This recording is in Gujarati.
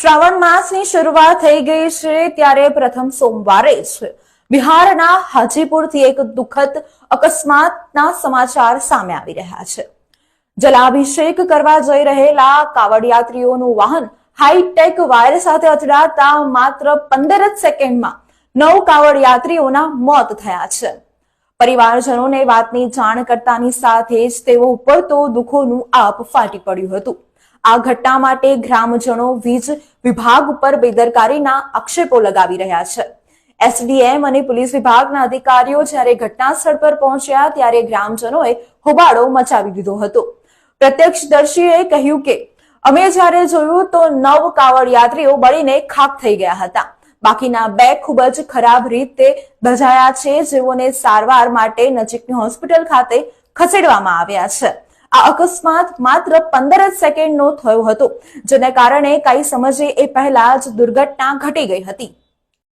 શ્રાવણ માસની શરૂઆત થઈ ગઈ છે ત્યારે પ્રથમ સોમવારે જ બિહારના હાજીપુરથી એક દુઃખદ અકસ્માતના સમાચાર સામે આવી રહ્યા છે। જલાભિષેક કરવા જઈ રહેલા કાવડયાત્રીઓનું વાહન હાઈટેક વાયર સાથે અથડાતા માત્ર 15 જ સેકન્ડમાં 9 કાવડયાત્રીઓના મોત થયા છે। પરિવારજનોને વાતની જાણ કરતાની સાથે જ તેઓ ઉપર તો દુઃખોનું આપ ફાટી પડ્યું હતું। આ ઘટના માટે ગ્રામજનો વીજ વિભાગ ઉપર બેદરકારીના આક્ષેપો લગાવી રહ્યા છે। એસડીએમ અને પોલીસ વિભાગના અધિકારીઓ જ્યારે ઘટના સ્થળ પર પહોંચ્યા ત્યારે ગ્રામજનોએ હોબાળો મચાવી દીધો હતો। પ્રત્યક્ષદર્શીએ કહ્યું કે અમે જ્યારે જોયું તો 9 કાવડયાત્રીઓ બળીને ખાખ થઈ ગયા હતા। બાકીના 2 ખૂબ જ ખરાબ રીતે દઝાયા છે, જેઓને સારવાર માટે નજીકની હોસ્પિટલ ખાતે ખસેડવામાં આવ્યા છે। આ અકસ્માત માત્ર 15 સેકન્ડનો થયો હતો, જેને કારણે કઈ સમજે એ પહેલા જ દુર્ઘટના ઘટી ગઈ હતી।